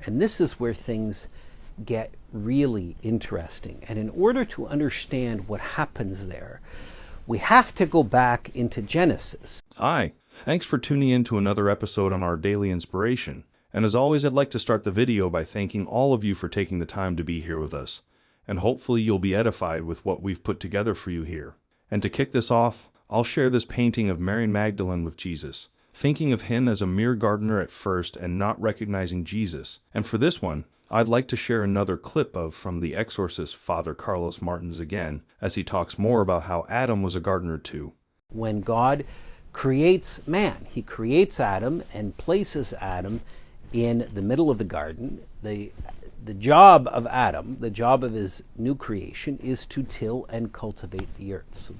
And this is where things get really interesting. And in order to understand what happens there, we have to go back into Genesis. Hi, thanks for tuning in to another episode on our Daily Inspiration. And as always, I'd like to start the video by thanking all of you for taking the time to be here with us. And hopefully you'll be edified with what we've put together for you here. And to kick this off, I'll share this painting of Mary Magdalene with Jesus, thinking of him as a mere gardener at first and not recognizing Jesus. And for this one, I'd like to share another clip from the exorcist Father Carlos Martins again, as he talks more about how Adam was a gardener too. When God creates man, he creates Adam and places Adam in the middle of the garden. The job of Adam, the job of his new creation, is to till and cultivate the earth. So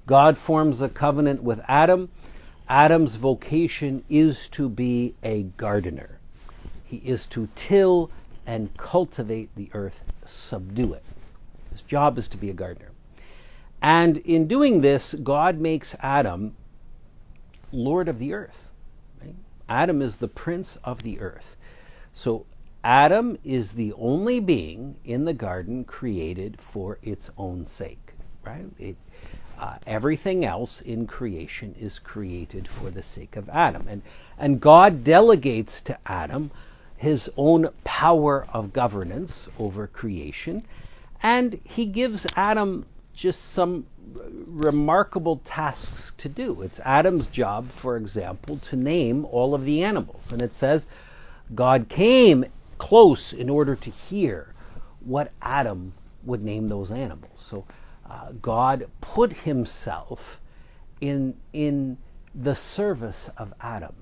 God forms a covenant with Adam. Adam's vocation is to be a gardener. He is to till and cultivate the earth, subdue it. His job is to be a gardener. And in doing this, God makes Adam Lord of the earth. Right? Adam is the prince of the earth. So Adam is the only being in the garden created for its own sake. Right? Everything else in creation is created for the sake of Adam. And God delegates to Adam his own power of governance over creation, and he gives Adam just some remarkable tasks to do. It's Adam's job, for example, to name all of the animals. And it says God came close in order to hear what Adam would name those animals. So God put himself in the service of Adam.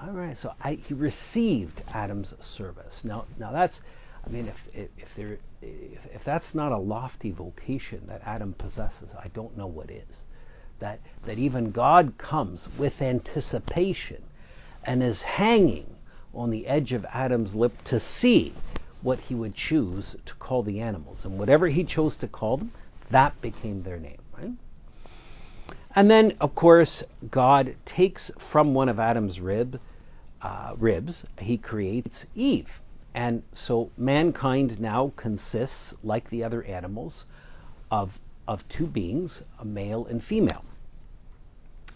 All right, so he received Adam's service. Now that's, I mean, if that's not a lofty vocation that Adam possesses, I don't know what is. That even God comes with anticipation and is hanging on the edge of Adam's lip to see what he would choose to call the animals, and whatever he chose to call them, that became their name. Right? And then, of course, God takes from one of Adam's ribs, he creates Eve. And so mankind now consists, like the other animals, of two beings, a male and female.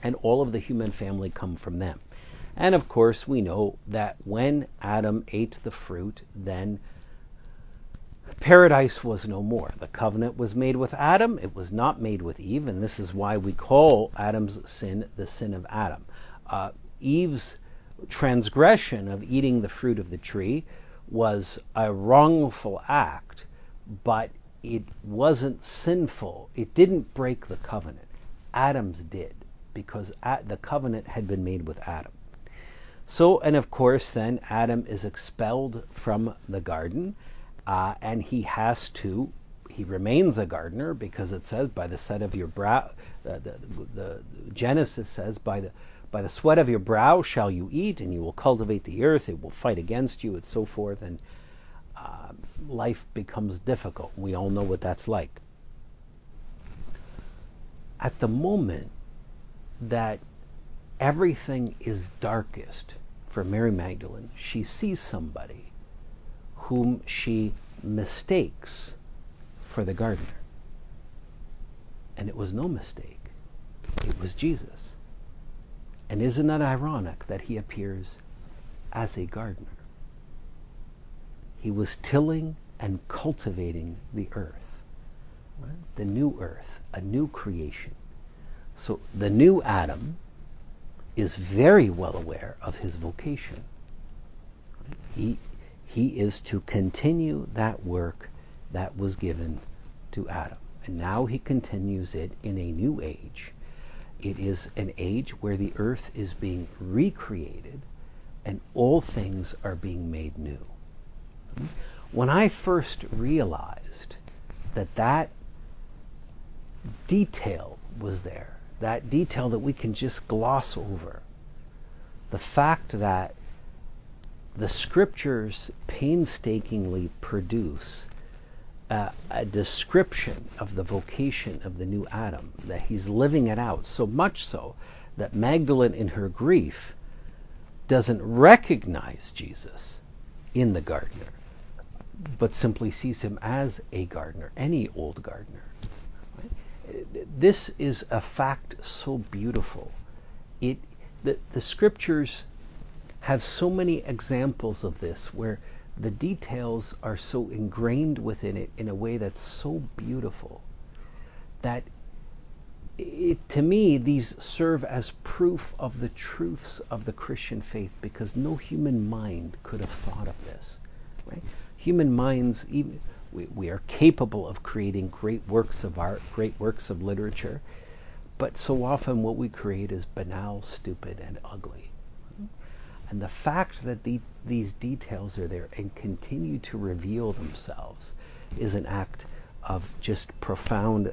And all of the human family come from them. And of course, we know that when Adam ate the fruit, then paradise was no more. The covenant was made with Adam. It was not made with Eve. And this is why we call Adam's sin the sin of Adam. Eve's transgression of eating the fruit of the tree was a wrongful act, but it wasn't sinful. It didn't break the covenant. Adam's did, because the covenant had been made with Adam. So, and of course, then Adam is expelled from the garden, and he remains a gardener, because it says, by the sweat of your brow, the Genesis says, by the sweat of your brow shall you eat, and you will cultivate the earth, it will fight against you, and so forth, and life becomes difficult. We all know what that's like. At the moment that everything is darkest for Mary Magdalene, she sees somebody whom she mistakes for the gardener. And it was no mistake. It was Jesus. And isn't it ironic that he appears as a gardener? He was tilling and cultivating the earth, right? The new earth, a new creation. So the new Adam is very well aware of his vocation. He is to continue that work that was given to Adam. And now he continues it in a new age. It is an age where the earth is being recreated and all things are being made new. When I first realized that detail was there, that detail that we can just gloss over, the fact that the scriptures painstakingly produce a description of the vocation of the new Adam, that he's living it out, so much so that Magdalene in her grief doesn't recognize Jesus in the gardener, but simply sees him as a gardener, any old gardener. Right? This is a fact so beautiful. The scriptures have so many examples of this where the details are so ingrained within it in a way that's so beautiful that to me, these serve as proof of the truths of the Christian faith, because no human mind could have thought of this. Right? Human minds, even we are capable of creating great works of art, great works of literature, but so often what we create is banal, stupid, and ugly. And the fact that these details are there and continue to reveal themselves is an act of just profound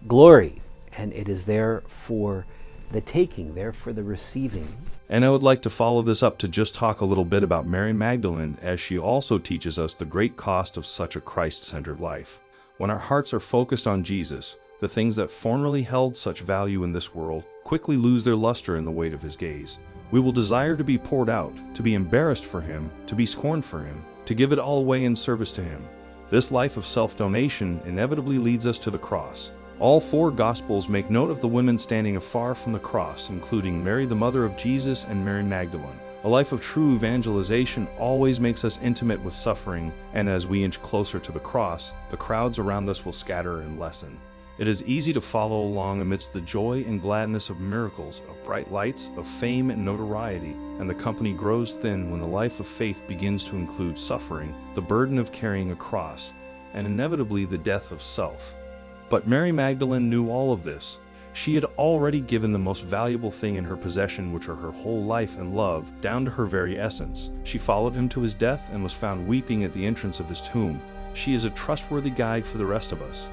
glory. And it is there for the taking, there for the receiving. And I would like to follow this up to just talk a little bit about Mary Magdalene, as she also teaches us the great cost of such a Christ-centered life. When our hearts are focused on Jesus, the things that formerly held such value in this world quickly lose their luster in the weight of his gaze. We will desire to be poured out, to be embarrassed for him, to be scorned for him, to give it all away in service to him. This life of self-donation inevitably leads us to the cross. All four Gospels make note of the women standing afar from the cross, including Mary, the mother of Jesus, and Mary Magdalene. A life of true evangelization always makes us intimate with suffering, and as we inch closer to the cross, the crowds around us will scatter and lessen. It is easy to follow along amidst the joy and gladness of miracles, of bright lights, of fame and notoriety, and the company grows thin when the life of faith begins to include suffering, the burden of carrying a cross, and inevitably the death of self. But Mary Magdalene knew all of this. She had already given the most valuable thing in her possession, which are her whole life and love, down to her very essence. She followed him to his death and was found weeping at the entrance of his tomb. She is a trustworthy guide for the rest of us.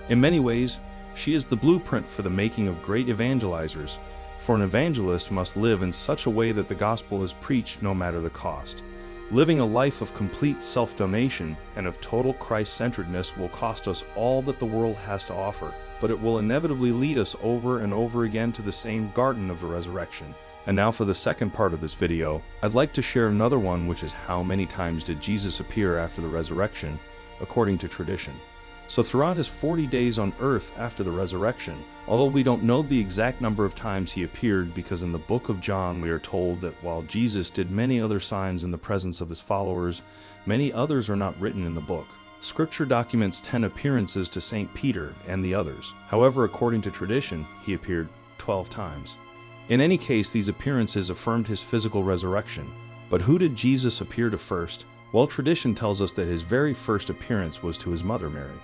In many ways, she is the blueprint for the making of great evangelizers, for an evangelist must live in such a way that the gospel is preached no matter the cost. Living a life of complete self-donation and of total Christ-centeredness will cost us all that the world has to offer, but it will inevitably lead us over and over again to the same garden of the resurrection. And now for the second part of this video, I'd like to share another one, which is how many times did Jesus appear after the resurrection, according to tradition. So throughout his 40 days on earth after the resurrection, although we don't know the exact number of times he appeared, because in the book of John we are told that while Jesus did many other signs in the presence of his followers, many others are not written in the book. Scripture documents 10 appearances to St. Peter and the others. However, according to tradition, he appeared 12 times. In any case, these appearances affirmed his physical resurrection. But who did Jesus appear to first? Well, tradition tells us that his very first appearance was to his mother Mary.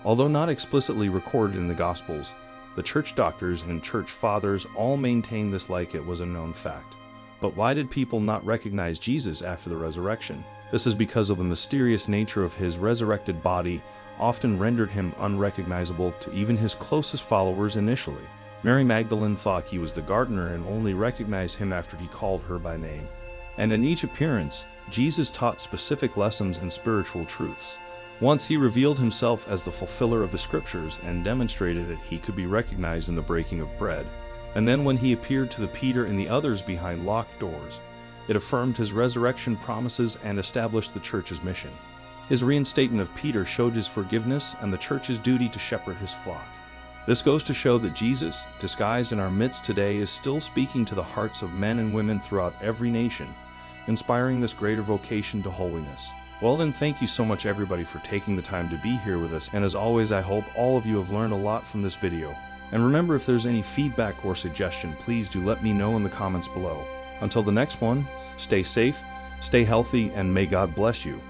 Although not explicitly recorded in the Gospels, the church doctors and church fathers all maintain this like it was a known fact. But why did people not recognize Jesus after the resurrection? This is because of the mysterious nature of his resurrected body, often rendered him unrecognizable to even his closest followers initially. Mary Magdalene thought he was the gardener and only recognized him after he called her by name. And in each appearance, Jesus taught specific lessons and spiritual truths. Once he revealed himself as the fulfiller of the scriptures and demonstrated that he could be recognized in the breaking of bread. And then when he appeared to the Peter and the others behind locked doors, it affirmed his resurrection promises and established the church's mission. His reinstatement of Peter showed his forgiveness and the church's duty to shepherd his flock. This goes to show that Jesus, disguised in our midst today, is still speaking to the hearts of men and women throughout every nation, inspiring this greater vocation to holiness. Well then, thank you so much everybody for taking the time to be here with us, and as always I hope all of you have learned a lot from this video. And remember, if there's any feedback or suggestion, please do let me know in the comments below. Until the next one, stay safe, stay healthy, and may God bless you.